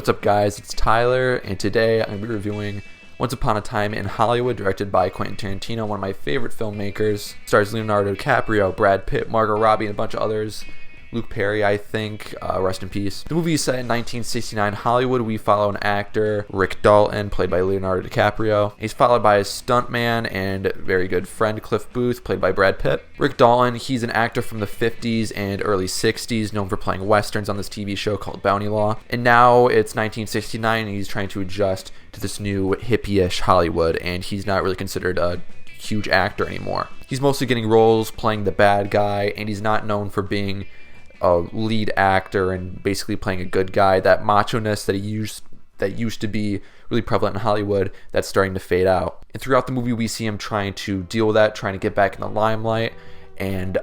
What's up, guys? It's Tyler, and today I'm going to be reviewing Once Upon a Time in Hollywood, directed by Quentin Tarantino, one of my favorite filmmakers. Stars Leonardo DiCaprio, Brad Pitt, Margot Robbie, and a bunch of others. Luke Perry, I think, rest in peace. The movie is set in 1969 Hollywood. We follow an actor, Rick Dalton, played by Leonardo DiCaprio. He's followed by his stuntman and very good friend, Cliff Booth, played by Brad Pitt. Rick Dalton, he's an actor from the 50s and early 60s, known for playing westerns on this TV show called Bounty Law. And now it's 1969, and he's trying to adjust to this new hippie-ish Hollywood, and he's not really considered a huge actor anymore. He's mostly getting roles playing the bad guy, and he's not known for being a lead actor and basically playing a good guy. That macho-ness that used to be really prevalent in Hollywood, that's starting to fade out. And throughout the movie, we see him trying to deal with that, trying to get back in the limelight, and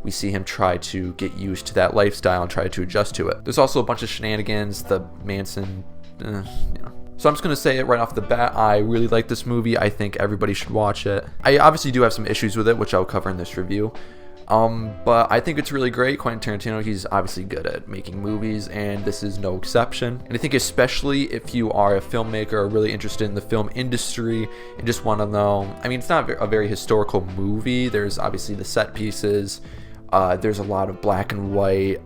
we see him try to get used to that lifestyle and try to adjust to it. There's also a bunch of shenanigans, the Manson, So I'm just going to say it right off the bat, I really like this movie. I think everybody should watch it. I obviously do have some issues with it, which I'll cover in this review. But I think it's really great. Quentin Tarantino, he's obviously good at making movies, and this is no exception. And I think especially if you are a filmmaker or really interested in the film industry and just want to know, I mean, it's not a very historical movie. There's obviously the set pieces. There's a lot of black and white.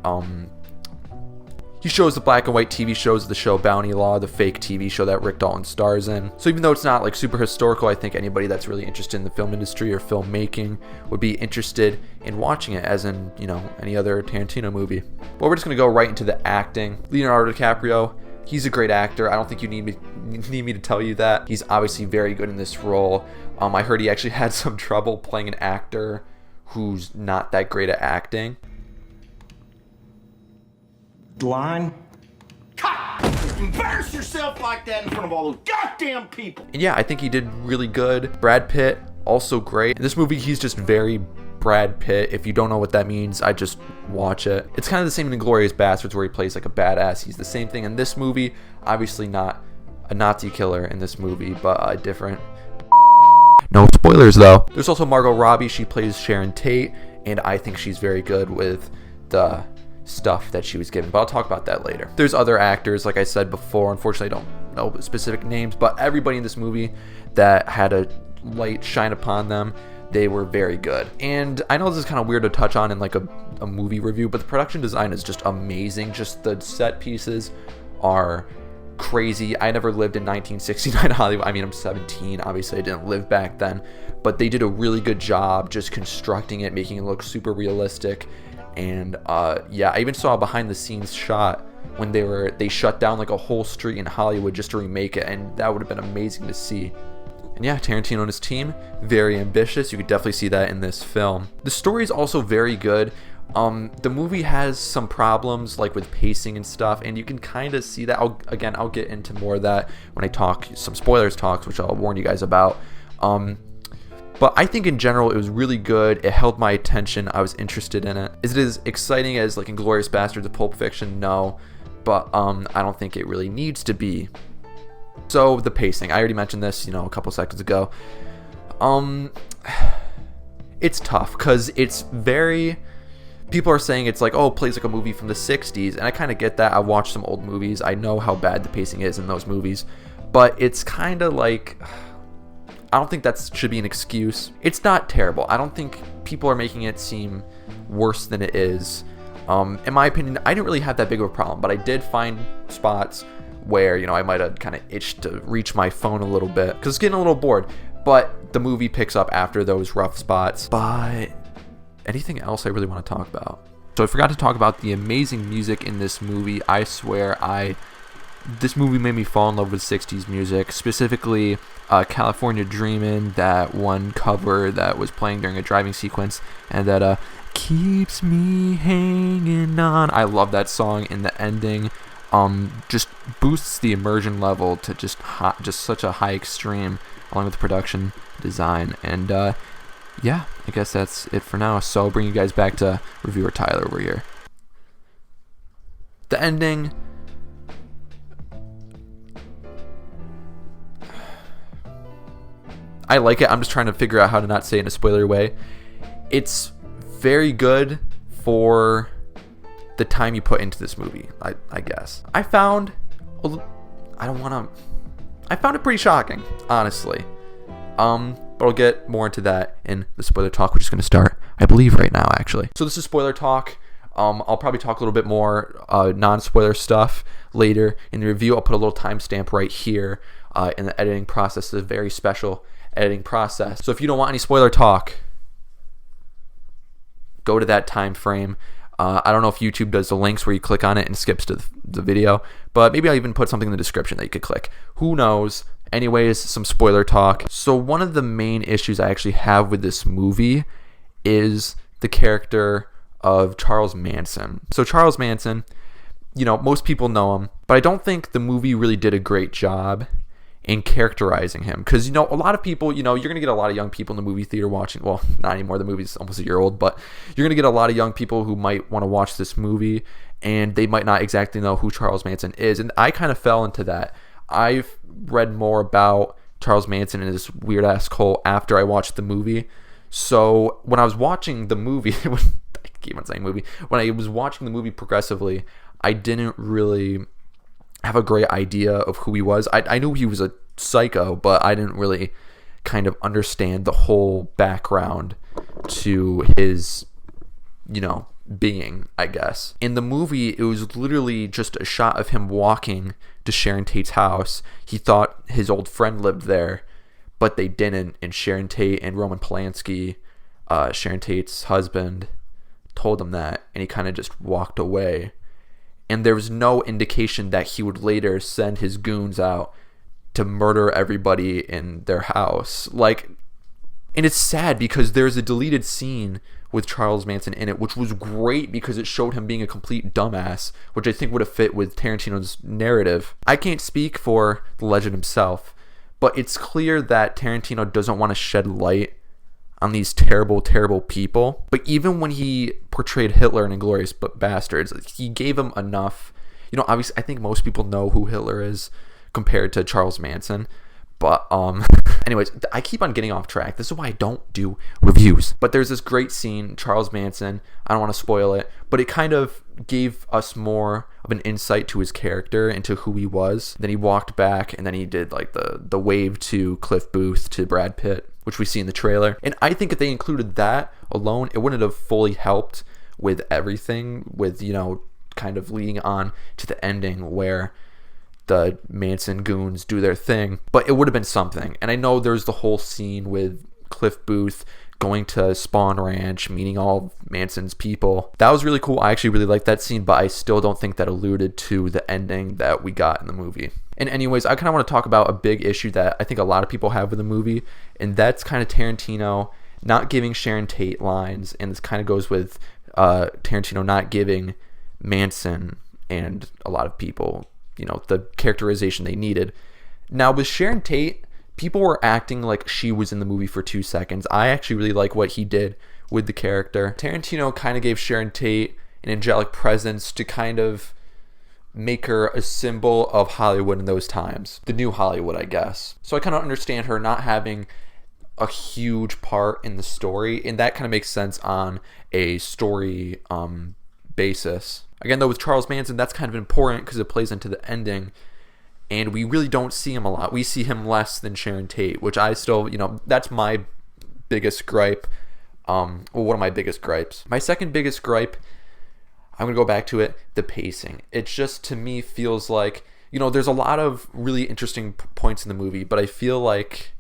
He shows the black and white TV shows of the show Bounty Law, the fake TV show that Rick Dalton stars in. So even though it's not like super historical, I think anybody that's really interested in the film industry or filmmaking would be interested in watching it, as in, any other Tarantino movie. But we're just going to go right into the acting. Leonardo DiCaprio, he's a great actor. I don't think you need me to tell you that. He's obviously very good in this role. I heard he actually had some trouble playing an actor who's not that great at acting. Line. Cut! Embarrass yourself like that in front of all those goddamn people. And yeah, I think he did really good. Brad Pitt, also great. In this movie, he's just very Brad Pitt. If you don't know what that means, I just watch it. It's kind of the same in Inglourious Basterds, where he plays like a badass. He's the same thing in this movie. Obviously not a Nazi killer in this movie, but different. No spoilers though. There's also Margot Robbie. She plays Sharon Tate, and I think she's very good with the stuff that she was given, but I'll talk about that later. There's other actors, like I said before. Unfortunately, I don't know specific names, but everybody in this movie that had a light shine upon them, they were very good. And I know this is kind of weird to touch on in like a movie review, but the production design is just amazing. Just the set pieces are crazy. I never lived in 1969 Hollywood. I mean, I'm 17. Obviously, I didn't live back then, but they did a really good job just constructing it, making it look super realistic. And yeah, I even saw a behind the scenes shot when they shut down like a whole street in Hollywood just to remake it, and that would have been amazing to see. And yeah, Tarantino and his team, very ambitious. You could definitely see that in this film. The story is also very good. The movie has some problems like with pacing and stuff, and you can kind of see that. I'll get into more of that when I talk some spoilers talks, which I'll warn you guys about. But I think in general, it was really good. It held my attention. I was interested in it. Is it as exciting as like Inglourious Basterds or Pulp Fiction? No. But I don't think it really needs to be. So the pacing. I already mentioned this, a couple seconds ago. It's tough because it's very... People are saying it's like, oh, it plays like a movie from the 60s. And I kind of get that. I watched some old movies. I know how bad the pacing is in those movies. But it's kind of like... I don't think that should be an excuse. It's not terrible. I don't think people are making it seem worse than it is. In my opinion, I didn't really have that big of a problem, but I did find spots where, I might have kind of itched to reach my phone a little bit because it's getting a little bored. But the movie picks up after those rough spots. But anything else I really want to talk about? So I forgot to talk about the amazing music in this movie. I swear, this movie made me fall in love with 60s music, specifically California Dreamin', that one cover that was playing during a driving sequence, and that keeps me hanging on. I love that song, and the ending just boosts the immersion level to just such a high extreme, along with the production design. And yeah, I guess that's it for now. So I'll bring you guys back to reviewer Tyler over here. The ending... I like it. I'm just trying to figure out how to not say it in a spoiler way. It's very good for the time you put into this movie, I guess. I found Well, I found it pretty shocking, honestly. But I'll get more into that in the spoiler talk, which is going to start, I believe, right now, actually. So this is spoiler talk. I'll probably talk a little bit more non-spoiler stuff later in the review. I'll put a little timestamp right here in the editing process. It's a very special editing process. So if you don't want any spoiler talk, go to that time frame. I don't know if YouTube does the links where you click on it and skips to the video, but maybe I'll even put something in the description that you could click. Who knows? Anyways, some spoiler talk. So one of the main issues I actually have with this movie is the character of Charles Manson. So Charles Manson, most people know him, but I don't think the movie really did a great job in characterizing him, because a lot of people, you're gonna get a lot of young people in the movie theater watching. Well, not anymore, the movie's almost a year old, but you're gonna get a lot of young people who might want to watch this movie and they might not exactly know who Charles Manson is. And I kind of fell into that. I've read more about Charles Manson and this weird ass cult after I watched the movie. So when I was watching the movie, I keep on saying movie, when I was watching the movie progressively, I didn't really have a great idea of who he was. I knew he was a psycho, but I didn't really kind of understand the whole background to his, being, I guess. In the movie, it was literally just a shot of him walking to Sharon Tate's house. He thought his old friend lived there, but they didn't. And Sharon Tate and Roman Polanski, Sharon Tate's husband, told him that, and he kind of just walked away. And there was no indication that he would later send his goons out to murder everybody in their house. And it's sad because there's a deleted scene with Charles Manson in it, which was great because it showed him being a complete dumbass, which I think would have fit with Tarantino's narrative. I can't speak for the legend himself, but it's clear that Tarantino doesn't want to shed light on these terrible, terrible people. But even when he portrayed Hitler in Inglourious Bastards, he gave him enough. Obviously, I think most people know who Hitler is compared to Charles Manson. But anyways, I keep on getting off track. This is why I don't do reviews. But there's this great scene, Charles Manson. I don't want to spoil it, but it kind of gave us more of an insight to his character and to who he was. Then he walked back, and then he did the wave to Cliff Booth to Brad Pitt, which we see in the trailer. And I think if they included that alone, it wouldn't have fully helped with everything, with kind of leading on to the ending where the Manson goons do their thing. But it would have been something. And I know there's the whole scene with Cliff Booth going to Spawn Ranch, meeting all of Manson's people. That was really cool. I actually really liked that scene, but I still don't think that alluded to the ending that we got in the movie. And anyways, I kind of want to talk about a big issue that I think a lot of people have with the movie, and that's kind of Tarantino not giving Sharon Tate lines, and this kind of goes with Tarantino not giving Manson and a lot of people the characterization they needed. Now with Sharon Tate, people were acting like she was in the movie for 2 seconds. I actually really like what he did with the character. Tarantino kind of gave Sharon Tate an angelic presence to kind of make her a symbol of Hollywood in those times. The new Hollywood, I guess. So I kind of understand her not having a huge part in the story, and that kind of makes sense on a story basis. Again, though, with Charles Manson, that's kind of important because it plays into the ending, and we really don't see him a lot. We see him less than Sharon Tate, which I still, that's my biggest gripe. One of my biggest gripes. My second biggest gripe, I'm going to go back to it, the pacing. It just, to me, feels like, there's a lot of really interesting points in the movie, but I feel like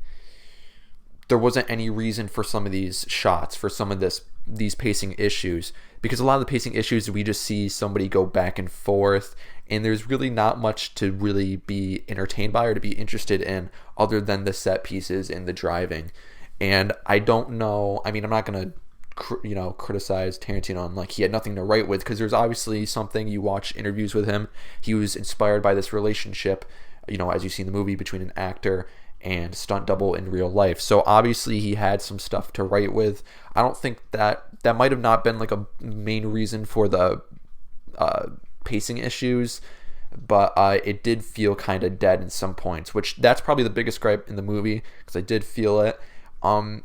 there wasn't any reason for some of these shots, for some of these pacing issues, because a lot of the pacing issues, we just see somebody go back and forth, and there's really not much to really be entertained by or to be interested in other than the set pieces and the driving. And I don't know, I'm not going to criticize Tarantino on he had nothing to write with, because there's obviously something. You watch interviews with him, he was inspired by this relationship, as you see in the movie, between an actor and stunt double in real life. So obviously he had some stuff to write with. I don't think that might have not been a main reason for the pacing issues, but it did feel kind of dead in some points, which that's probably the biggest gripe in the movie, because I did feel it. And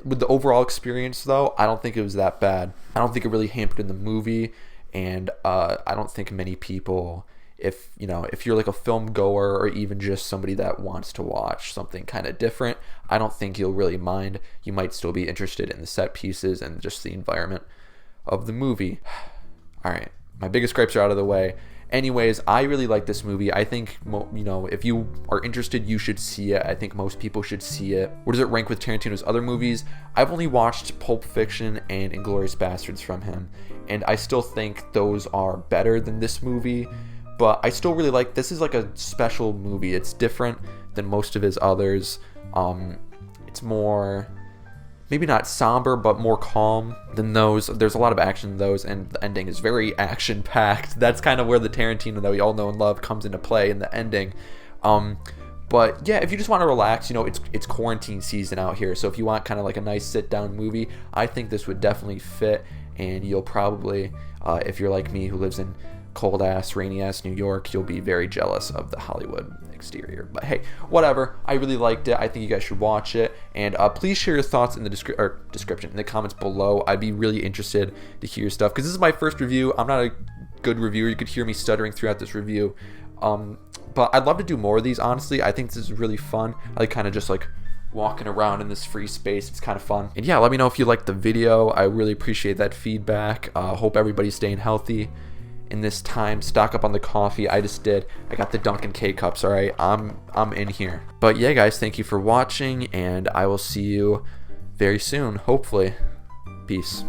with the overall experience, though, I don't think it was that bad. I don't think it really hampered the movie, and I don't think many people if if you're like a film goer or even just somebody that wants to watch something kind of different, I don't think you'll really mind. You might still be interested in the set pieces and just the environment of the movie. All right, my biggest gripes are out of the way. Anyways, I really like this movie. I think, if you are interested, you should see it. I think most people should see it. Where does it rank with Tarantino's other movies? I've only watched Pulp Fiction and Inglourious Basterds from him, and I still think those are better than this movie. But I still really like, this is like a special movie. It's different than most of his others. It's more, maybe not somber, but more calm than those. There's a lot of action in those, and the ending is very action-packed. That's kind of where the Tarantino that we all know and love comes into play in the ending. But yeah, if you just want to relax, it's quarantine season out here. So if you want kind of like a nice sit-down movie, I think this would definitely fit. And you'll probably, if you're like me who lives in cold-ass, rainy-ass New York, you'll be very jealous of the Hollywood exterior. But hey, whatever. I really liked it. I think you guys should watch it. And please share your thoughts in the description, in the comments below. I'd be really interested to hear your stuff, because this is my first review. I'm not a good reviewer. You could hear me stuttering throughout this review. But I'd love to do more of these, honestly. I think this is really fun. I like kind of just like walking around in this free space. It's kind of fun. And yeah, let me know if you liked the video. I really appreciate that feedback. Hope everybody's staying healthy in this time. Stock up on the coffee. I just did. I got the Dunkin' K-Cups, all right? I'm in here. But yeah, guys, thank you for watching, and I will see you very soon, hopefully. Peace.